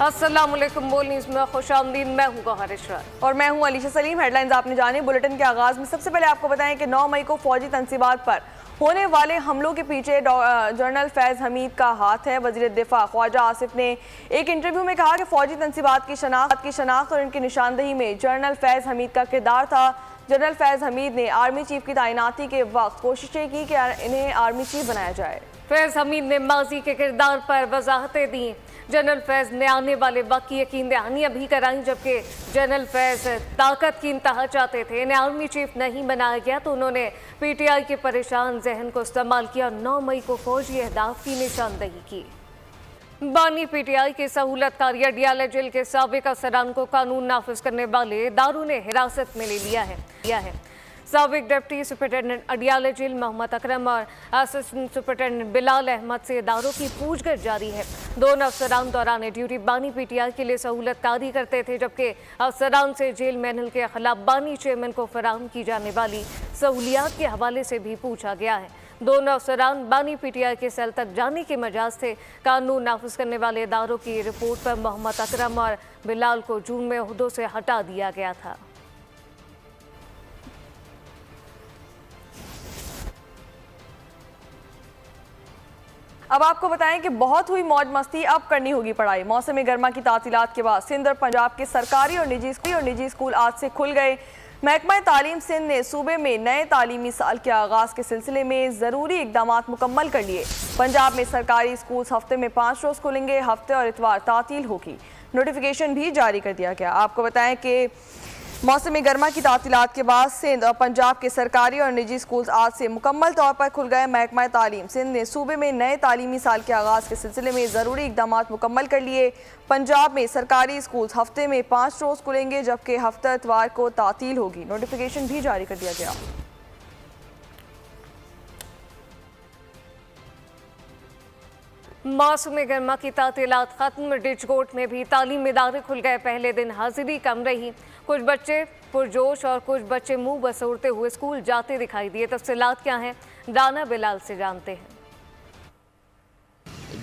अस्सलामुअलैकुम। बोल न्यूज़ में खुशामदीद। मैं हूँ गौहर इशरत और मैं हूँ अलीशा सलीम। हेडलाइंस आपने जाने। बुलेटिन के आगाज में सबसे पहले आपको बताएं कि 9 मई को फौजी तनसीबात पर होने वाले हमलों के पीछे जनरल फैज़ हमीद का हाथ है। वज़ीर दिफा ख्वाजा आसिफ ने एक इंटरव्यू में कहा कि फौजी तनसीबात की शनाख्त और इनकी निशानदही में जनरल फैज़ हमीद का किरदार था। जनरल फैज़ हमीद ने आर्मी चीफ की तैनाती के वक्त कोशिशें की कि इन्हें आर्मी चीफ बनाया जाए। फैज़ हमीद ने माजी के किरदार पर वजाहतें दी। जनरल फैज़ ने आने वाले वक्त की यकीन दहानियाँ भी कराई। जबकि जनरल फैज़ ताकत की इंतहा चाहते थे, इन्हें आर्मी चीफ नहीं बनाया गया तो उन्होंने PTI के परेशान जहन को इस्तेमाल किया। 9 मई को फौजी अहदाफ की निशानदही की। बानी PTI के सहूलतकारी अडियाला जेल के साबिक अफसरान को कानून नाफिज करने वाले इदारों ने हिरासत में ले लिया है। साबिक deputy superintendent Adiala jail Mohammad Akram और असिस्टेंट सुपरिटेंडेंट बिलाल अहमद से इदारों की पूछताछ जारी है। दोनों अफसरान दौरान ड्यूटी बानी PTI के लिए सहूलतकारी करते थे, जबकि अफसरान से जेल मैनुअल के खिलाफ बानी चेयरमैन को फराहम की जाने वाली सहूलियात के हवाले से भी पूछा गया है। दोनों अफसरान बानी PTI के सेल तक जाने के मजाज थे। कानून नाफिज करने वाले इदारों की रिपोर्ट पर मोहम्मद अकरम और बिलाल को जून में ओहदों से हटा दिया गया था। अब आपको बताएं कि बहुत हुई मौज मस्ती, अब करनी होगी पढ़ाई। मौसम गर्मा की तातीलात के बाद सिंध और पंजाब के सरकारी और निजी स्कूल आज से खुल गए। महकमा तालीम सिंध ने सूबे में नए तालीमी साल के आगाज के सिलसिले में ज़रूरी इकदाम मुकम्मल कर लिए। पंजाब में सरकारी स्कूल हफ्ते में 5 रोज़ खुलेंगे। हफ्ते और इतवार तातील होगी। नोटिफिकेशन भी जारी कर दिया गया। आपको बताएं कि मौसम गर्मा की तातीलात के बाद सिंध और पंजाब के सरकारी और निजी स्कूल आज से मुकम्मल तौर पर खुल गए। महकमा तालीम सिंध ने सूबे में नए तालीमी साल के आगाज़ के सिलसिले में ज़रूरी इकदाम मुकम्मल कर लिए। पंजाब में सरकारी स्कूल हफ्ते में 5 रोज़ खुलेंगे, जबकि हफ्ता इतवार को तातील होगी। नोटिफिकेशन भी जारी कर दिया गया। मौसम गर्मा की तातीलात खत्म। डिजकोट में भी तालीमी इदारे खुल गए। पहले दिन हाजिरी कम रही। कुछ बच्चे पुरजोश और कुछ बच्चे मुंह बसोरते हुए स्कूल जाते दिखाई दिए। तफसीलात क्या हैं, राना बिलाल से जानते हैं।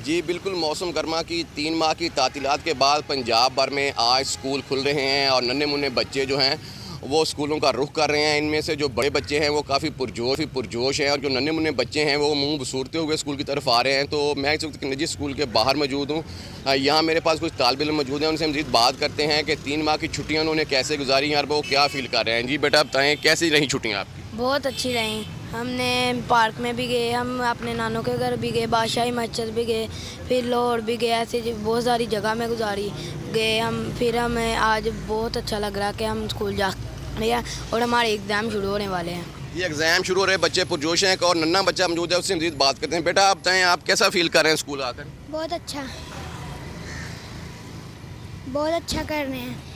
जी बिल्कुल, मौसम गर्मा की 3 माह की तातीलात के बाद पंजाब भर में आज स्कूल खुल रहे हैं और नन्हे मुन्ने बच्चे जो हैं वो स्कूलों का रुख कर रहे हैं। इनमें से जो बड़े बच्चे हैं वो काफ़ी पुरजोश हैं और जो नन्हे मुन्ने बच्चे हैं वो मुंह बसूरते हुए स्कूल की तरफ आ रहे हैं। तो मैं इस वक्त निजी स्कूल के बाहर मौजूद हूँ। यहाँ मेरे पास कुछ तालिब इल्म मौजूद हैं, उनसे मज़ीद बात करते हैं कि 3 माह की छुट्टियाँ उन्होंने कैसे गुजारी और वो क्या फ़ील कर रहे हैं। जी बेटा बताएँ, कैसी रही छुट्टियाँ आपकी? बहुत अच्छी रही। हमने पार्क में भी गए, हम अपने नानों के घर भी गए, बादशाही मस्जिद भी गए, फिर लाहौर भी गए। ऐसे बहुत सारी जगह में गुजारी गए हम। फिर हमें आज बहुत अच्छा लग रहा कि हम स्कूल जा रहे हैं और हमारे एग्ज़ाम शुरू होने वाले हैं। ये एग्ज़ाम शुरू हो रहे हैं, बच्चे पुरजोश हैं। एक और नन्हा बच्चा मौजूद है, उससे मज़ीद बात करते हैं। बेटा आप बताएँ, आप कैसा फ़ील कर रहे हैं स्कूल आकर? बहुत अच्छा कर रहे हैं।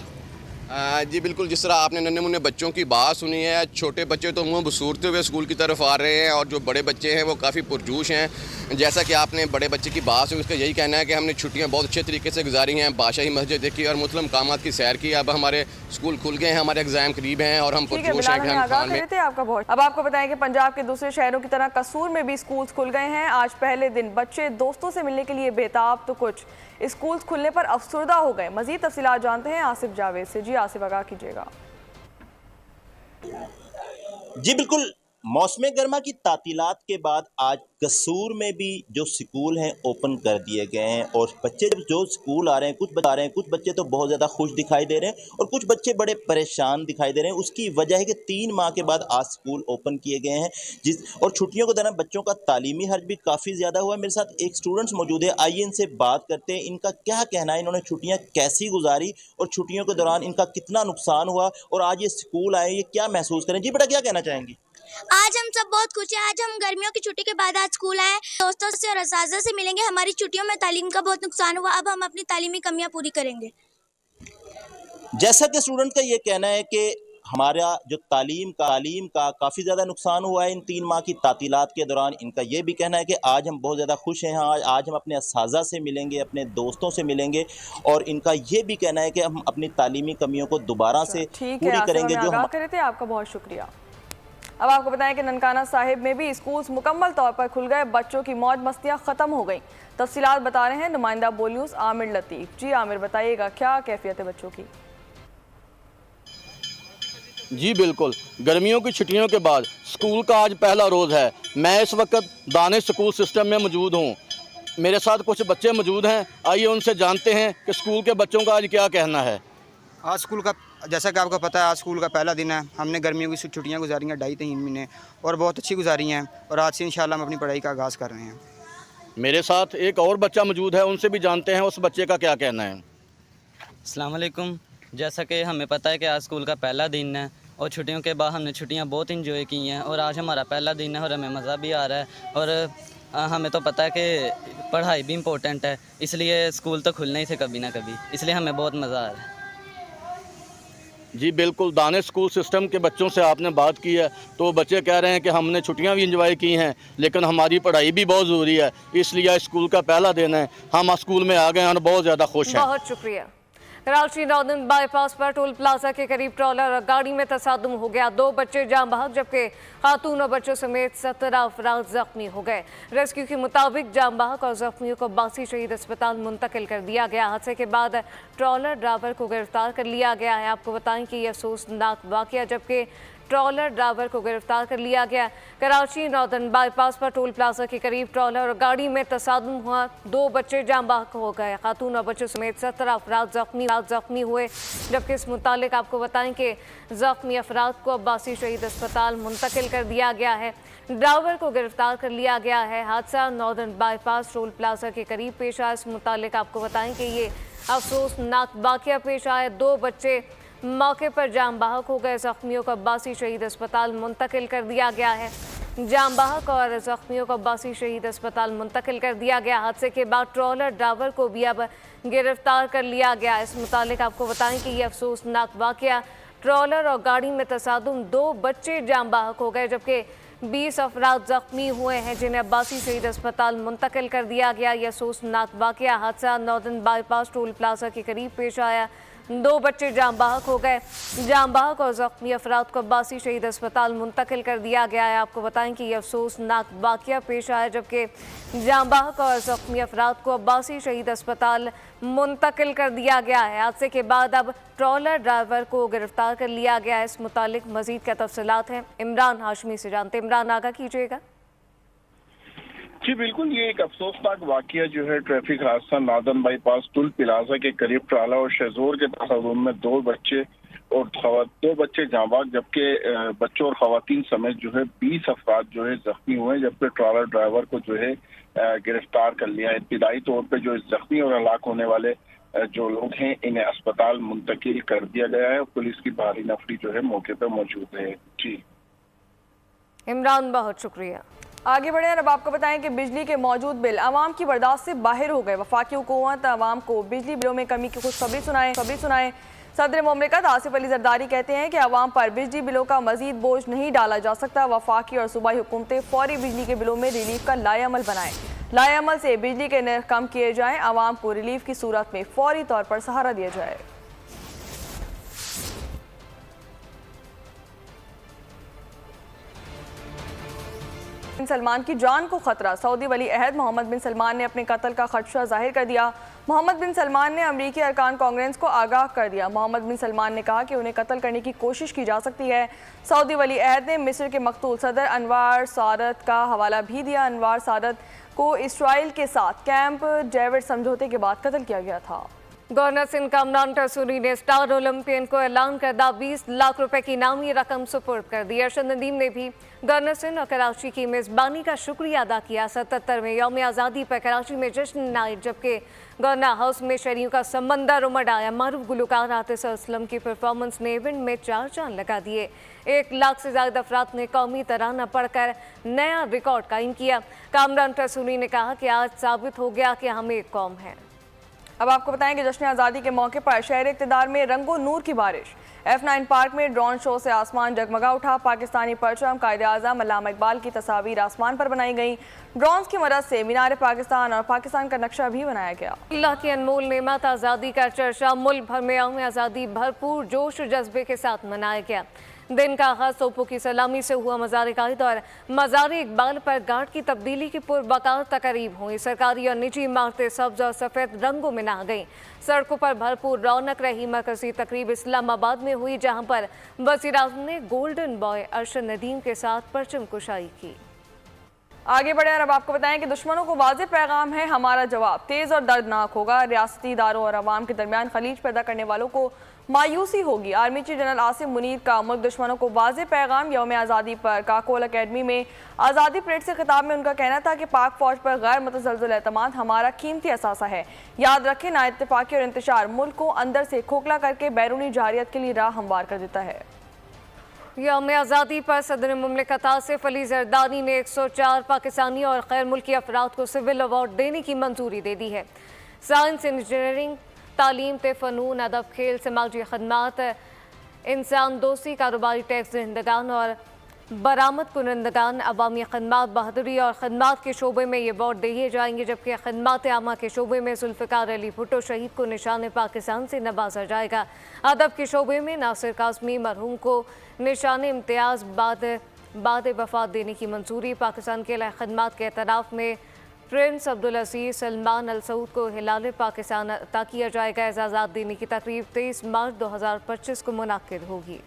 जी बिल्कुल, जिस तरह आपने नन्हे मुन्ने बच्चों की बात सुनी है, छोटे बच्चे तो मुंह बसूरते हुए स्कूल की तरफ आ रहे हैं और जो बड़े बच्चे हैं वो काफ़ी पुरजोश हैं। जैसा कि आपने बड़े बच्चे की बात सुनी, उसका यही कहना है कि हमने छुट्टियां बहुत अच्छे तरीके से गुजारी हैं, बादशाही मस्जिद देखी और मुस्लिम कामात की सैर की। अब हमारे स्कूल खुल गए हैं, हमारे एग्ज़ाम करीब हैं और हम पुरजोश हैं कि हम खान में। आपका बहुत। अब आपको बताएं कि पंजाब के दूसरे शहरों की तरह कसूर में भी स्कूल खुल गए हैं। आज पहले दिन बच्चे दोस्तों से मिलने के लिए बेताब, तो कुछ स्कूल खुलने पर अफसरदा हो गए। मजीद तफसीलात जानते हैं आसिफ जावेद से। जी आसिफ, आगाह कीजिएगा। जी बिल्कुल, मौसम गर्मा की तातीलात के बाद आज कसूर में भी जो स्कूल हैं ओपन कर दिए गए हैं और बच्चे जो स्कूल आ रहे हैं, कुछ बच्चे तो बहुत ज़्यादा खुश दिखाई दे रहे हैं और कुछ बच्चे बड़े परेशान दिखाई दे रहे हैं। उसकी वजह है कि 3 माह के बाद आज स्कूल ओपन किए गए हैं और छुट्टियों के दौरान बच्चों का तालीमी खर्च भी काफ़ी ज़्यादा हुआ है। मेरे साथ एक स्टूडेंट्स मौजूद है, आइए इनसे बात करते हैं। इनका क्या कहना है, इन्होंने छुट्टियाँ कैसी गुजारी और छुट्टियों के दौरान इनका कितना नुकसान हुआ और आज ये स्कूल आए, ये क्या महसूस करें। जी बेटा, क्या कहना चाहेंगी? आज हम सब बहुत खुश हैं। आज हम गर्मियों की छुट्टी के बाद आज स्कूल आए, दोस्तों से और असातिज़ा से मिलेंगे। हमारी छुट्टियों में तालीम का बहुत नुकसान हुआ, अब हम अपनी तालीमी कमियां पूरी करेंगे। जैसा कि स्टूडेंट का ये कहना है कि हमारा जो तालीम का काफ़ी ज़्यादा नुकसान हुआ है इन 3 माह की तातीलात के दौरान। इनका ये भी कहना है कि आज हम बहुत ज़्यादा खुश हैं। आज हम अपने असातिज़ा से मिलेंगे, अपने दोस्तों से मिलेंगे और इनका ये भी कहना है कि हम अपनी तालीमी कमियों को दोबारा से पूरी करेंगे। जो करे थे, आपका बहुत शुक्रिया। अब आपको बताएं कि ननकाना साहिब में भी स्कूल मुकम्मल तौर पर खुल गए, बच्चों की मौज मस्तियां खत्म हो गईं। तफसीलात बता रहे हैं नुमाइंदा बोल न्यूज़ आमिर लतीफ़। जी आमिर, बताइएगा क्या कैफियत है बच्चों की? जी बिल्कुल, गर्मियों की छुट्टियों के बाद स्कूल का आज पहला रोज़ है। मैं इस वक्त दानिश स्कूल सिस्टम में मौजूद हूँ। मेरे साथ कुछ बच्चे मौजूद हैं, आइए उनसे जानते हैं कि स्कूल के बच्चों का आज क्या कहना है। आज स्कूल का, जैसा कि आपको पता है, आज स्कूल का पहला दिन है। हमने गर्मियों की छुट्टियां गुजारी हैं 2.5-3 महीने, और बहुत अच्छी गुजारी हैं, और आज से इंशाल्लाह हम अपनी पढ़ाई का आगाज़ कर रहे हैं। मेरे साथ एक और बच्चा मौजूद है, उनसे भी जानते हैं उस बच्चे का क्या कहना है। अस्सलाम वालेकुम। जैसा कि हमें पता है कि आज स्कूल का पहला दिन है और छुट्टियों के बाद हमने छुट्टियां बहुत इंजॉय की हैं, और आज हमारा पहला दिन है और हमें मज़ा भी आ रहा है। और हमें तो पता है कि पढ़ाई भी इम्पोर्टेंट है, इसलिए स्कूल तो खुलने ही थे कभी ना कभी, इसलिए हमें बहुत मज़ा आ रहा है। जी बिल्कुल, दानिश स्कूल सिस्टम के बच्चों से आपने बात की है तो बच्चे कह रहे हैं कि हमने छुट्टियां भी इंजॉय की हैं, लेकिन हमारी पढ़ाई भी बहुत ज़रूरी है, इसलिए स्कूल का पहला दिन है, हम स्कूल में आ गए और बहुत ज़्यादा खुश हैं। बहुत शुक्रिया। कराची नॉर्दर्न बाईपास पर टोल प्लाजा के करीब ट्रॉलर और गाड़ी में तसादुम हो गया, 2 बच्चे जान बहक जबकि खातून और बच्चों समेत 17 अफराद जख्मी हो गए। रेस्क्यू के मुताबिक जान बहक और जख्मियों को बासी शहीद अस्पताल मुंतकिल कर दिया गया। हादसे के बाद ट्रॉलर ड्राइवर को गिरफ्तार कर लिया गया है। आपको बताएं कि यह अफसोसनाक वाकया जबकि ट्रॉलर ड्राइवर को गिरफ्तार कर लिया गया। कराची नॉर्दर्न बाईपास पर टोल प्लाजा के करीब ट्रॉलर और गाड़ी में तसादुम हुआ, 2 बच्चे जान बहक हो गए, खातून और बच्चों समेत 17 अफराद जख्मी हुए। जबकि इस मुतालिक आपको बताएं कि जख्मी अफराद को अब्बासी शहीद अस्पताल मुंतकिल कर दिया गया है। ड्राइवर को गिरफ्तार कर लिया गया है। हादसा नॉर्दर्न बाईपास टोल प्लाजा के करीब पेश आया। इस मुतालिक आपको बताएं कि ये अफसोसनाक वाकया पेश आया, 2 बच्चे मौके पर जान बहक हो गए, जख्मियों को अब्बासी शहीद अस्पताल मुंतकिल कर दिया गया है। जान बहक और जख्मियों को अब्बासी शहीद अस्पताल मुंतकिल कर दिया गया। हादसे के बाद ट्रॉलर ड्राइवर को भी अब गिरफ्तार कर लिया गया। इस मुतालिक आपको बताएं कि यह अफसोसनाक वाकया, ट्रॉलर और गाड़ी में तसादुम, 2 बच्चे जान बहक हो गए जबकि 20 अफराद जख्मी हुए हैं जिन्हें अब्बासी शहीद अस्पताल मुंतकिल कर दिया गया। यह अफसोसनाक वाकया हादसा नॉर्दर्न बाईपास टोल प्लाजा के करीब पेश आया, 2 बच्चे जान बहक हो गए। जान बहक और जख्मी अफराद को अब्बासी शहीद अस्पताल मुंतकिल कर दिया गया है। आपको बताएं कि यह अफसोसनाक वाकया पेश आया जबकि जान बहक और जख्मी अफराद को अब्बासी शहीद अस्पताल मुंतकिल कर दिया गया है। हादसे के बाद अब ट्रॉलर ड्राइवर को गिरफ्तार कर लिया गया है। इस मुतालिक मजीद क्या तफसीलात हैं, इमरान हाशमी से जानते। इमरान, आगाह कीजिएगा। जी बिल्कुल, ये एक अफसोसनाक वाकया जो है ट्रैफिक हादसा नॉर्दर्न बाईपास टोल प्लाजा के करीब ट्राला और शेजोर के तसादुम में 2 बच्चे और 2 बच्चे जान बहक जबकि बच्चों और खवातीन समेत जो है 20 अफराद जो है जख्मी हुए, जबकि ट्रालर ड्राइवर को जो है गिरफ्तार कर लिया है। इब्तिदाई तौर पर जो जख्मी और हलाक होने वाले जो लोग हैं इन्हें अस्पताल मुंतकिल कर दिया गया है। पुलिस की भारी नफरी जो है मौके पर मौजूद है। जी इमरान, बहुत शुक्रिया। आगे बढ़े और अब आपको बताएं कि बिजली के मौजूद बिल आवाम की बर्दाश्त से बाहर हो गए। वफाकी हुकूमत आवाम को बिजली बिलों में कमी की खुशखबरी सुनाए। सदर मुमलिकत आसिफ अली जरदारी कहते हैं कि आवाम पर बिजली बिलों का मजीद बोझ नहीं डाला जा सकता। वफाकी और सूबाई हुकूमतें फौरी बिजली के बिलों में रिलीफ का लाएअमल बनाएं। लाएअमल से बिजली के नर्ख कम किए जाएं। आवाम को रिलीफ की सूरत में फौरी तौर पर सहारा दिया जाए। सलमान की जान को खतरा, सऊदी वली अहद मोहम्मद बिन सलमान ने अपने कत्ल का खदशा जाहिर कर दिया। मोहम्मद बिन सलमान ने अमरीकी अरकान कांग्रेस को आगाह कर दिया। मोहम्मद बिन सलमान ने कहा कि उन्हें कत्ल करने की कोशिश की जा सकती है। सऊदी वली अहद ने मिस्र के मकतूल सदर अनवार सादत का हवाला भी दिया। अनवार सादत को इसराइल के साथ कैंप डेविड समझौते के बाद कत्ल किया गया था। गवर्नर सिंध कामरान टसूरी ने स्टार ओलंपियन को ऐलान करदा 20 लाख रुपए की इनामी रकम सुपुर्द कर दी। अरशद नदीम ने भी गवर्नर सिंध और कराची की मेज़बानी का शुक्रिया अदा किया। 77वें यौम आज़ादी पर कराची में जश्न नाइट, जबकि गवर्नर हाउस में शहरियों का समंदर उमड़ आया। मारूफ गुलकार आतिश असलम की परफॉर्मेंस ने इवेंट में 4 चांद लगा दिए। 1 लाख से ज़्यादा अफराद ने कौमी तराना पढ़कर नया रिकॉर्ड कायम किया। कामरान टसूरी ने कहा कि आज साबित हो गया कि हम एक कौम हैं। अब आपको बताएं कि जश्न आज़ादी के मौके पर शहर इक़्तिदार में रंगो नूर की बारिश। F9 पार्क में ड्रोन शो से आसमान जगमगा उठा। पाकिस्तानी परचम, कायदे आज़म अल्लामा इकबाल की तस्वीर आसमान पर बनाई गई। ड्रोन की मदद से मीनार पाकिस्तान और पाकिस्तान का नक्शा भी बनाया गया। अल्लाह की अनमोल नेमत आज़ादी का चर्चा मुल्क भर में यौम आज़ादी भरपूर जोश जज्बे के साथ मनाया गया। दिन का आगाज तोपों की सलामी से हुआ। मज़ार कायद और मज़ार इकबाल पर गार्ड की तब्दीली की पुरवकार तकरीब हुई। सरकारी और निजी इमारतें सब्ज और सफ़ेद रंगों में नहा गईं। सड़कों पर भरपूर रौनक रही। मरकजी तकरीब इस्लामाबाद में हुई, जहां पर वज़ीर-ए-आज़म ने गोल्डन बॉय अरशद नदीम के साथ परचम कुशाई की। आगे बढ़े और अब आपको बताएं कि दुश्मनों को वाज़ेह पैगाम है, हमारा जवाब तेज़ और दर्दनाक होगा। रियासती इदारों और अवाम के दरमियान खलीज पैदा करने वालों को मायूसी होगी। Army chief general Asim Munir का मुल्क दुश्मनों को वाज़ेह पैगाम। यौम आज़ादी पर काकोल अकेडमी में आज़ादी परेड से खिताब में उनका कहना था कि पाक फौज पर गैर मुतज़लज़ल एतमाद हमारा कीमती असासा है। याद रखें, नाइत्तेफाकी और इंतशार मुल्क को अंदर से खोखला करके बैरूनी जारियत के लिए राह हमवार कर देता है। यौम आज़ादी पर सदर मुमलिकत आसिफ अली जरदारी ने 104 पाकिस्तानी और गैर मुल्की अफराद को सिविल अवार्ड देने की मंजूरी दे दी है। साइंस, इंजीनियरिंग, तालीम, फ़नून, अदब, खेल, समाजी खदमात, इंसान दोस्ती, कारोबारी टैक्स दहिंदगान और बरामद कुनंदगान, अवामी खदमात, बहादुरी और खदमात के शोबे में ये अवार्ड दिए जाएंगे। जबकि खदमात आमा के शोबे में जुल्फ़िकार अली भुट्टो शहीद को निशान पाकिस्तान से नवाजा जाएगा। अदब के शोबे में नासिर काज़मी मरहूम को निशान इम्तियाज़ बाद वफ़ात देने की मंजूरी। पाकिस्तान के खदमात के एतराफ़ में प्रिंस अब्दुल अजीज़ सलमान अल सऊद को हिलाल पाकिस्तान अता किया जाएगा। एजाज़ात देने की तकरीब 23 मार्च 2025 को मुनाकिद होगी।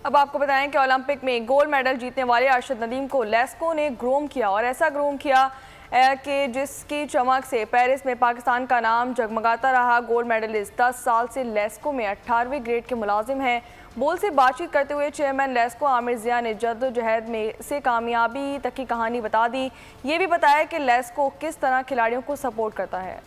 अब आपको बताएं कि ओलंपिक में गोल्ड मेडल जीतने वाले अरशद नदीम को लेस्को ने ग्रूम किया, और ऐसा ग्रूम किया कि जिसकी चमक से पेरिस में पाकिस्तान का नाम जगमगाता रहा। गोल्ड मेडलिस्ट 10 साल से लेस्को में 18वें ग्रेड के मुलाजिम हैं। बोल से बातचीत करते हुए चेयरमैन लेस्को आमिर जिया ने जद्दोजहद में से कामयाबी तक की कहानी बता दी। ये भी बताया कि लेस्को किस तरह खिलाड़ियों को सपोर्ट करता है।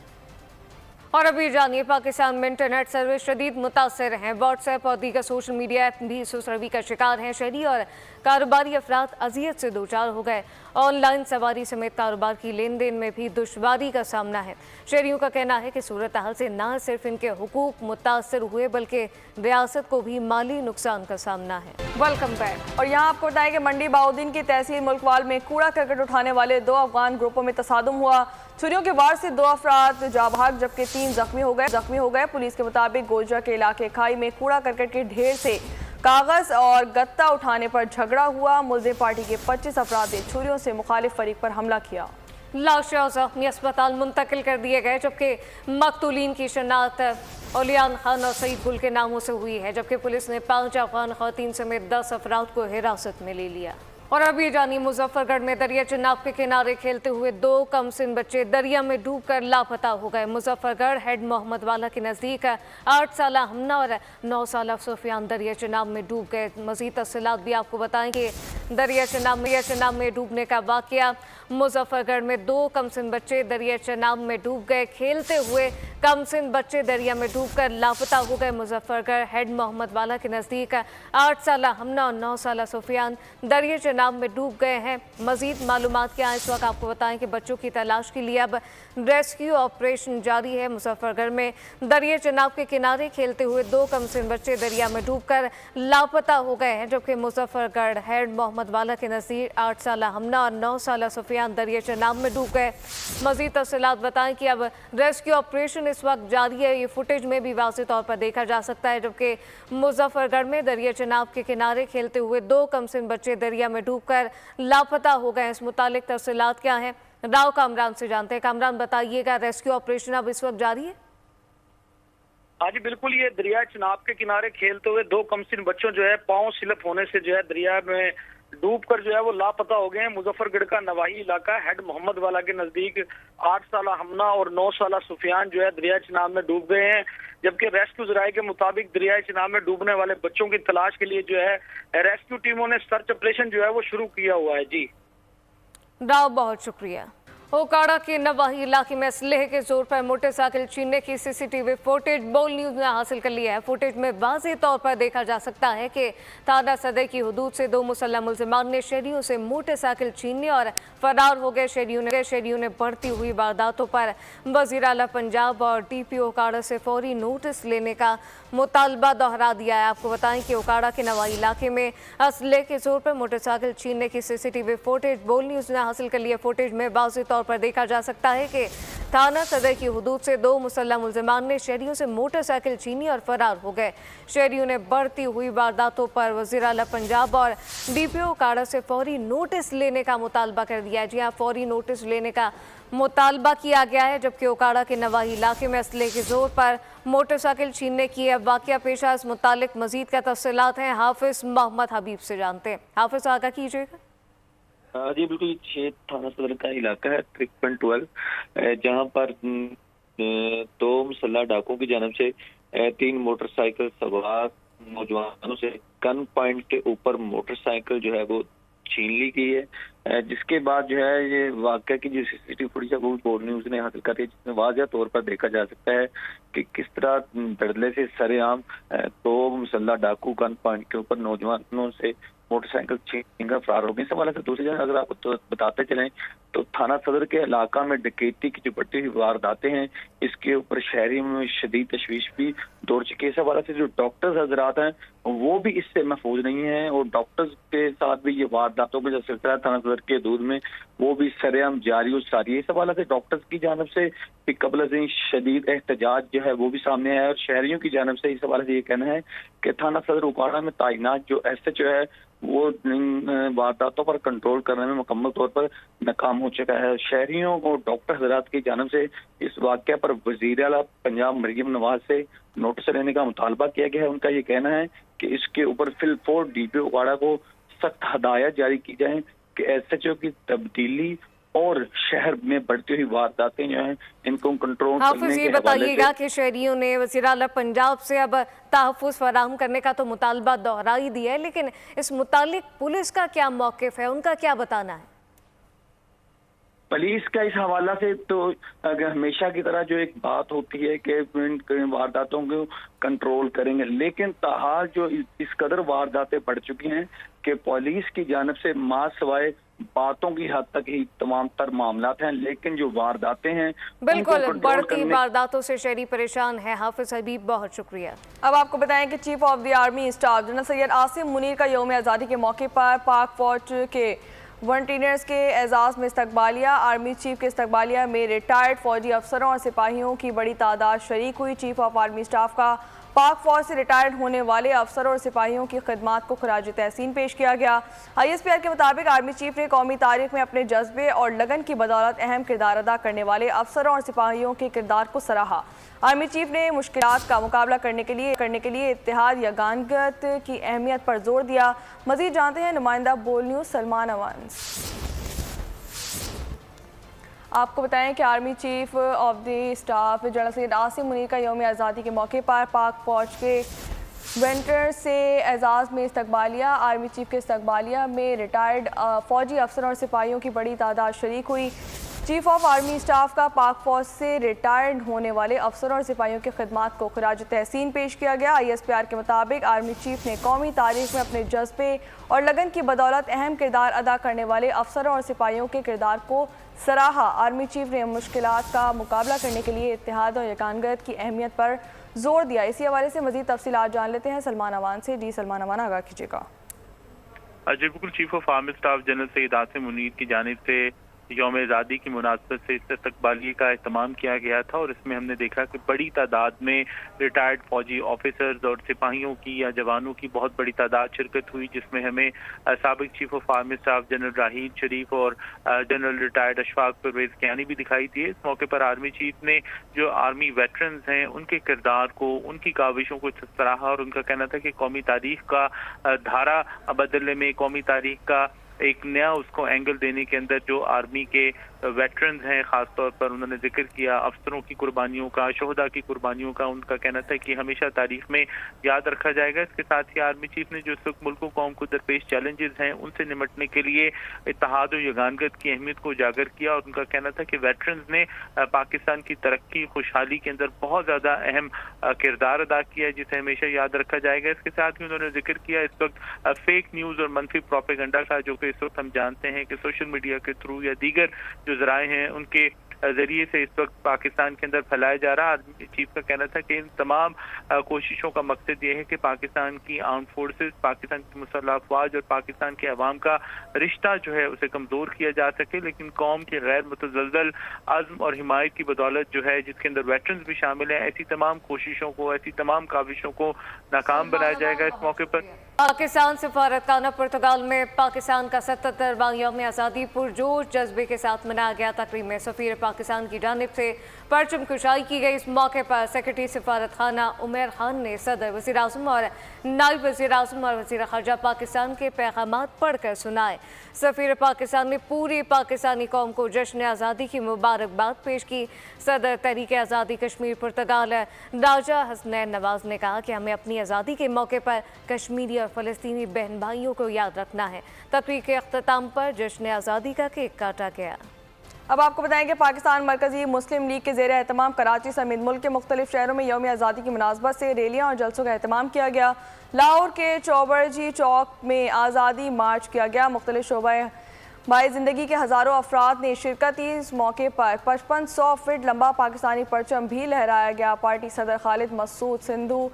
और अभी जानिए, पाकिस्तान में इंटरनेट सर्विस शदीद मुतासर हैं। व्हाट्सएप और दीगर सोशल मीडिया ऐप भी सुसरवी का शिकार हैं। शहरी और कारोबारी अफराद अजियत से दो चार हो गए। ऑनलाइन सवारी समेत कारोबार की लेन देन में भी दुश्वारी का सामना है। शहरियों का कहना है कि सूरत हाल से न सिर्फ इनके हुकूक मुतासर हुए बल्कि रियासत को भी माली नुकसान का सामना है। Welcome back. और यहाँ आपको बताएं कि मंडी बाउद्दीन की तहसील मुल्कवाल में कूड़ा करकट उठाने वाले 2 अफगान ग्रुपों में तसादुम हुआ। छुरियों के वार से 2 अफराद जाबाग जबकि 3 जख्मी हो गए। पुलिस के मुताबिक गोजरा के इलाके खाई में कूड़ा करकट के ढेर से कागज और गत्ता उठाने पर झगड़ा हुआ। मुल्ज़िम पार्टी के 25 अफराद ने छुरियों से मुखालिफ फरीक पर हमला किया। लाशें और जख्मी अस्पताल मुंतकिल कर दिए गए। जबकि मकतूलीन की शनाख्त ओलियान खान और सईद गुल के नामों से हुई है। जबकि पुलिस ने 5 अफगान खवातीन समेत 10 अफराद को हिरासत में ले लिया। और अभी जानिए, मुजफ्फरगढ़ में दरिया चनाब के किनारे खेलते हुए 2 कमसिन बच्चे दरिया में डूबकर लापता हो गए। मुजफ्फरगढ़ हेड मोहम्मद वाला के नज़दीक 8 साल हमना और 9 साल सुफियान दरिया चनाब में डूब गए। मज़ीद तफसीलात भी आपको बताएंगे। दरिया चनाब में डूबने का वाक़या मुजफ्फरगढ़ में 2 कमसिन बच्चे दरिया चनाब में डूब गए। खेलते हुए कमसिन बच्चे दरिया में डूबकर लापता हो गए। मुजफ्फरगढ़ हेड मोहम्मद वाला के नज़दीक 8 साल हमना और 9 साल सुफियान दरिया चनाब में डूब गए हैं। मजीद मालूमात क्या है इस वक्त आपको बताएं कि बच्चों की तलाश के लिए अब रेस्क्यू ऑपरेशन जारी है। मुजफ्फरगढ़ में दरिया चनाब के किनारे खेलते हुए 2 कमसिन बच्चे दरिया में डूबकर लापता हो गए हैं। जबकि मुजफ्फरगढ़ हेड मोहम्मद वाला के नज़दीक 8 साल हमना और 9 साल सुफियान दरिया चनाब में डूब गए। मजीद तफसीलात बताएं कि अब रेस्क्यू ऑपरेशन इस वक्त जारी है। ये फुटेज में भी वाज़ेह तौर पर देखा जा सकता है। जबकि मुजफ्फरगढ़ में दरिया चनाब के किनारे खेलते हुए 2 कमसिन बच्चे दरिया में डूबकर लापता हो गए। इस मुतालिक तफसीलात क्या हैं, राव कामरान से जानते हैं। कामरान, बताइएगा, रेस्क्यू ऑपरेशन अब इस वक्त जारी है? हाँ जी बिल्कुल, ये दरिया चनाब के किनारे खेलते हुए 2 कमसिन बच्चों जो है पांव स्लिप होने से जो है दरिया में डूबकर जो है वो लापता हो गए हैं। मुजफ्फरगढ़ का नवाही इलाका हेड मोहम्मद वाला के नजदीक 8 साल हमना और 9 साल सुफियान जो है दरिया चनाब में डूब गए हैं। जबकि रेस्क्यू जराये के मुताबिक दरिया चनाब में डूबने वाले बच्चों की तलाश के लिए जो है रेस्क्यू टीमों ने सर्च ऑपरेशन जो है वो शुरू किया हुआ है। जी राव, बहुत शुक्रिया। ओकाड़ा के नवाही इलाके में असलहे के जोर पर मोटरसाइकिल छीनने की सीसीटीवी फुटेज बोल न्यूज ने हासिल कर लिया है। फुटेज में वाज़ेह तौर पर देखा जा सकता है कि थाना सदर की हदूद से 2 मुसल्लह मुलजिमान ने शहरियों से मोटरसाइकिल छीनने और फरार हो गए। शहरियों ने बढ़ती हुई वारदातों पर वज़ीर आला पंजाब और DPO ओकाड़ा से फौरी नोटिस लेने का मुतालबा दोहरा दिया है। आपको बताएं कि ओकाड़ा के नवाही इलाके में असलहे के जोर पर मोटरसाइकिल छीनने की सीसीटीवी फुटेज बोल न्यूज ने हासिल कर लिया। फुटेज में वाज़ेह तौर तौर पर देखा जा सकता है कि थाना सदर की हुदूद से 2 मुसल्लह मुलजिमान ने शहरियों से मोटरसाइकिल छीनी और फरार हो गए। शहरियों ने बढ़ती हुई वारदातों पर वज़ीर आला पंजाब और DPO उकाड़ा से फौरी नोटिस लेने का मुतालबा कर दिया है। जी हाँ, फौरी नोटिस लेने का मुतालबा किया गया है, जबकि उकाड़ा के नवाही इलाके में असले के जोर पर मोटरसाइकिल छीनने की अब वाक़या पेशा इस मुतालिक मजीद का तफसीलात हैं हाफिज़ मोहम्मद हबीब से जानते हैं। हाफिज़, आगाह कीजिएगा। जी बिल्कुल, 6 थाना सदर का इलाका है 3.12, जहां पर 2 मुसल्लह डाकुओं की जानब से 3 मोटरसाइकिल सवार नौजवानों से गन पॉइंट के ऊपर मोटरसाइकिल जो है वो छीन ली गई है, जिसके बाद जो है ये वाक़या की जो CCTV फुटेज है वो बोर्ड न्यूज़ ने हासिल कर है, जिसमें वाज़ह तौर पर देखा जा सकता है कि किस तरह धड़ल्ले से सरेआम 2 मुसल्लह डाकू गन पॉइंट के ऊपर नौजवानों से मोटरसाइकिल छीनकर फरार हो गए। इस हवाले से दूसरी जगह अगर आपको तो बताते चलें तो थाना सदर के इलाका में डकैती की जो बढ़ती हुई वारदातें हैं, इसके ऊपर शहरी में शदीद तशवीश भी दौड़ चुकी है। इस हवाले से जो डॉक्टर्स हजरात हैं वो भी इससे महफूज नहीं है और डॉक्टर्स के साथ भी ये वारदातों का जो सिलसिला थाना सदर के दूध में वो भी सरेआम जारी और सारी है। इस हवाले से डॉक्टर्स की जानब से भी कबल से शदीद एहतजाज जो है वो भी सामने आया और शहरियों की जानब से इस हवाले से ये कहना है कि थाना सदर उकाड़ा में तैनात जो SHO है वो वारदातों पर कंट्रोल करने में मुकम्मल तौर पर नाकाम हो चुका है। शहरियों और डॉक्टर हजरात की जानब से इस वाक़या पर वज़ीर आला पंजाब मरीम नवाज से नोटिस लेने का मुतालबा किया गया है। उनका ये कहना है कि इसके ऊपर फिलफोर DPO उकाड़ा को सख्त हदायत जारी की जाए कि SHO की तब्दीली और शहर में बढ़ती हुई वारदातें जो हैं इनको कंट्रोल हाफिज़, ये बताइएगा कि शहरियों ने वज़ीर आला पंजाब से अब तहफ़्फ़ुज़ फराहम करने का तो मुतालबा दोहरा ही दिया है, लेकिन इस मुतालिक पुलिस का क्या मौक़िफ़ है, उनका क्या बताना है? पुलिस का इस हवाला से तो हमेशा की तरह जो एक बात होती है कि वारदातों को कंट्रोल करेंगे, लेकिन ताहाल जो इस कदर वारदातें बढ़ चुकी हैं कि पुलिस की जानब से मां सवाए बातों की हद तक ही तमाम तर मामलात हैं, लेकिन जो वारदातें हैं बिल्कुल बढ़ती वारदातों से शहरी परेशान है। हाफिज़ हबीब, बहुत शुक्रिया। अब आपको बताएं कि chief of the army staff general Syed Asim Munir का यौम आज़ादी के मौके पर पाक फौज के वॉलंटियर्स के एजाज़ में इस्तकबालिया। आर्मी चीफ के इस्तकबालिया में रिटायर्ड फौजी अफसरों और सिपाहियों की बड़ी तादाद शरीक हुई। चीफ ऑफ आर्मी स्टाफ का पाक फौज से रिटायर्ड होने वाले अफसरों और सिपाहियों की खिदमात को खराज तहसीन पेश किया गया। ISPR के मुताबिक आर्मी चीफ ने कौमी तारीख में अपने जज्बे और लगन की बदौलत अहम किरदार अदा करने वाले अफसरों और सिपाहियों के किरदार को सराहा। आर्मी चीफ ने मुश्किलात का मुकाबला करने के लिए इत्तेहाद यगानगत की अहमियत पर जोर दिया। मजीद जानते हैं नुमाइंदा बोल न्यूज़ सलमान अवांस। आपको बताएं कि army chief of the staff general Syed Asim Munir का यौम आज़ादी के मौके पर पाक फौज के वेंटर से एजाज़ में इस्तकबालिया। आर्मी चीफ के इस्तकबालिया में रिटायर्ड फौजी अफसरों और सिपाहियों की बड़ी तादाद शरीक हुई। चीफ ऑफ आर्मी स्टाफ का पाक फौज से रिटायर्ड होने वाले अफसरों और सिपाहियों की खिदमात को खराज तहसीन पेश किया गया। ISPR के मुताबिक आर्मी चीफ ने कौमी तारीख में अपने जज्बे और लगन की बदौलत अहम किरदार अदा करने वाले अफसरों और सिपाहियों के किरदार को सराहा। आर्मी चीफ ने मुश्किलात का मुकाबला करने के लिए इत्तेहाद और यकानगत की अहमियत पर जोर दिया। इसी हवाले से मजीद तफसीलात जान लेते हैं सलमान अवान से। जी सलमान अवान, आगाह कीजिएगा। जी बिल्कुल, chief of army staff general Syed Asim Munir की जानिब से यौम आज़ादी की मुनासबत से इस इस्तकबालिये का एहतमाम किया गया था और इसमें हमने देखा कि बड़ी तादाद में रिटायर्ड फौजी ऑफिसर्स और सिपाहियों की या जवानों की बहुत बड़ी तादाद शिरकत हुई, जिसमें हमें साबिक chief of army staff general Raheel Sharif और जनरल रिटायर्ड अशफाक परवेज कियानी भी दिखाई दिए। इस मौके पर आर्मी चीफ ने जो आर्मी वेटरन्स हैं उनके किरदार को, उनकी काविशों को सराहा और उनका कहना था कि कौमी तारीख का धारा बदलने में, कौमी तारीख का एक नया उसको एंगल देने के अंदर जो आर्मी के वेटरन्स हैं, खासतौर पर उन्होंने जिक्र किया अफसरों की कुर्बानियों का, शोहदा की कुर्बानियों का। उनका कहना था कि हमेशा तारीख में याद रखा जाएगा। इसके साथ ही आर्मी चीफ ने जो इस वक्त मुल्क कौम को दरपेश चैलेंजेस हैं उनसे निपटने के लिए इत्तेहाद और यगानगत की अहमियत को उजागर किया और उनका कहना था कि वेटरन्स ने पाकिस्तान की तरक्की, खुशहाली के अंदर बहुत ज़्यादा अहम किरदार अदा किया है, जिसे हमेशा याद रखा जाएगा। इसके साथ ही उन्होंने जिक्र किया इस वक्त फेक न्यूज़ और मनफी प्रोपेगेंडा का, जो कि इस वक्त हम जानते हैं कि सोशल मीडिया के थ्रू या दीगर जो जराए हैं उनके जरिए से इस वक्त पाकिस्तान के अंदर फैलाया जा रहा है। आर्मी चीफ का कहना था कि इन तमाम कोशिशों का मकसद ये है कि पाकिस्तान की आर्म फोर्सेस, पाकिस्तान की मुसल्लह अफवाज और पाकिस्तान के अवाम का रिश्ता जो है उसे कमज़ोर किया जा सके, लेकिन कौम के गैर मुतज़लज़ल आज़म और हिमायत की बदौलत जो है, जिसके अंदर वेटरन्स भी शामिल हैं, ऐसी तमाम कोशिशों को, ऐसी तमाम काविशों को नाकाम बनाया जाएगा। इस मौके पर पाकिस्तान सफारतखाना पुर्तगाल में पाकिस्तान का 77वां यौम आज़ादी पुरजोश जज्बे के साथ मनाया गया। तकरीब में सफीर पाकिस्तान की जानिब से परचम कुशाई की गई। इस मौके पर सेक्रेटरी सफारतखाना उमर खान ने सदर, वज़ीर आज़म और नायब वज़ीर आज़म और वज़ीर ख़ारजा पाकिस्तान के पैगामात पढ़कर सुनाए। सफीर पाकिस्तान ने पूरी पाकिस्तानी कौम को जश्न आज़ादी की मुबारकबाद पेश की। सदर तहरीक आज़ादी कश्मीर पुर्तगाल राजा हसनैन नवाज ने कहा कि हमें अपनी आज़ादी के मौके पर कश्मीरी और फ़लस्तीनी बहन भाइयों को याद रखना है। तकरीर के अख्ताम पर जश्न आज़ादी का केक काटा गया। अब आपको बताएं कि पाकिस्तान मरकज़ी मुस्लिम लीग के ज़ेर एहतमाम कराची समेत मुल्क के मुख्तलिफ शहरों में यौम आज़ादी की मुनासबत से रैलियाँ और जलसों का एहतमाम किया गया। लाहौर के चौबरजी चौक में आज़ादी मार्च किया गया। मुख्तलिफ शोबे बाई ज़िंदगी के हज़ारों अफराद ने शिरकत की। इस मौके पर 5500 फीट लंबा पाकिस्तानी परचम भी लहराया गया। पार्टी सदर खालिद मसूद सिंधु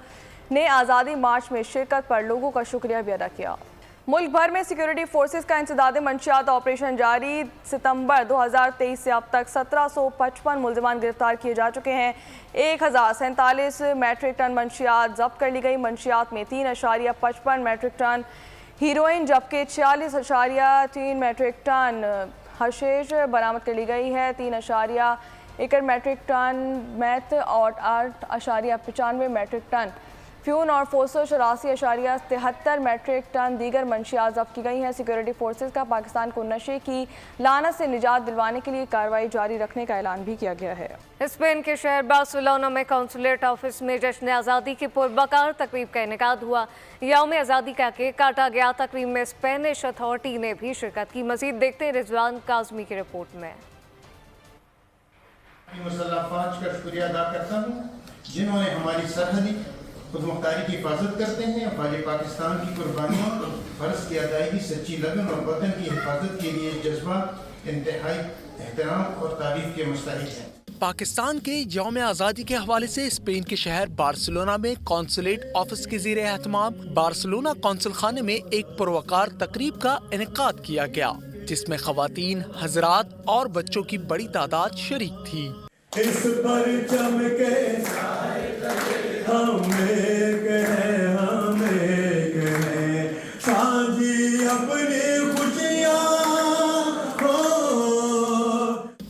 ने आज़ादी मार्च में शिरकत पर लोगों का शुक्रिया भी अदा किया। मुल्क भर में सिक्योरिटी फोर्सेस का इंसदाद मंशियात ऑपरेशन जारी। सितंबर 2023 से अब तक 1755 मुलजमान गिरफ्तार किए जा चुके हैं। 1047 मैट्रिक टन मंशियात जब्त कर ली गई। मंशियात में 3.55 मैट्रिक टन हीरोइन जबकि 46.3 मैट्रिक टन हशीश बरामद कर ली गई है। 3.1 मैट्रिक टन मैथ और 8.95 मैट्रिक टन फ्यून और 484.73 मैट्रिक टन दीगर मंशियात जब्त की गई हैं। सिक्योरिटी फोर्सेस का पाकिस्तान को नशे की लानत से निजात दिलवाने के लिए कार्रवाई जारी रखने का ऐलान भी किया गया है। स्पेन के शहर बार्सिलोना में कौंसुलेट ऑफिस में जश्न आज़ादी की पुरवकार तकरीब का इनेकाद हुआ। यौम आज़ादी का केक काटा गया। तकरीब में स्पेनिश अथॉरिटी ने भी शिरकत की। मजीद देखते हैं रिजवान काज़मी की रिपोर्ट में। मुसल्लह अफवाज का शुक्रिया अदा करता हूँ जिन्होंने हमारी सरहदी खुदमुख्तारी की हिफाजत करते हैं। अफवाज पाकिस्तान की कुर्बानियों और फ़र्ज की अदायगी, सच्ची लगन और वतन की हिफाजत के लिए जज्बा इंतहाई एहतराम और तारीफ के मुस्तहिक हैं। पाकिस्तान के यौम आज़ादी के हवाले से स्पेन के शहर बार्सिलोना में कौंसुलेट ऑफिस के ज़ेरे एहतमाम बार्सिलोना कौंसल खाने में एक पुरवकार तकरीब का इनेकाद किया गया, जिसमें ख़वातीन, हज़रात और बच्चों की बड़ी तादाद शरीक थी। इस परचम के हम एक हैं, हम एक हैं, साझी अपनी खुशियाँ हो।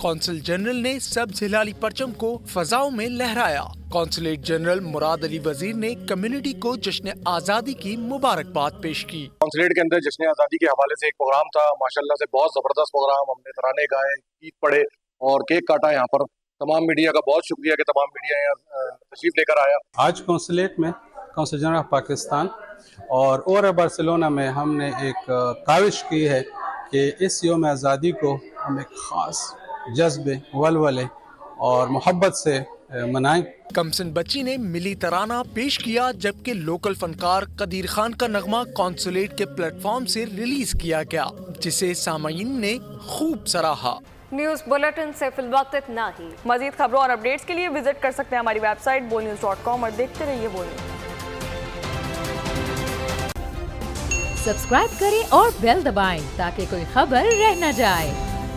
कौंसल जनरल ने सब हिलाली परचम को फजाओं में लहराया। कौंसलेट जनरल मुराद अली वजीर ने कम्युनिटी को जश्न आज़ादी की मुबारकबाद पेश की। कौंसलेट के अंदर जश्न आज़ादी के हवाले से एक प्रोग्राम था, माशाल्लाह से बहुत ज़बरदस्त प्रोग्राम। हमने तराने गाए, गीत पढ़े और केक काटा। यहाँ पर तमाम मीडिया का बहुत शुक्रिया कि तमाम मीडिया यहाँ तशरीफ लेकर आया। आज कौंसलेट में कौंसल जनरल पाकिस्तान और बार्सिलोना में हमने एक काविश की है कि इस यौम आज़ादी को हम एक ख़ास जज्बे, वलवले और मोहब्बत से मनाएं। कमसन बच्ची ने मिली तराना पेश किया, जबकि लोकल फनकार कदीर खान का नगमा कौंसलेट के प्लेटफॉर्म से रिलीज किया गया, जिसे सामाईन ने खूब सराहा। न्यूज़ बुलेटिन से फिलवक्त इतना ही। मजीद खबरों और अपडेट्स के लिए विजिट कर सकते हैं हमारी वेबसाइट bolnews.com और देखते रहिए बोल न्यूज़। सब्सक्राइब करें और बेल दबाएं ताकि कोई खबर रह न जाए।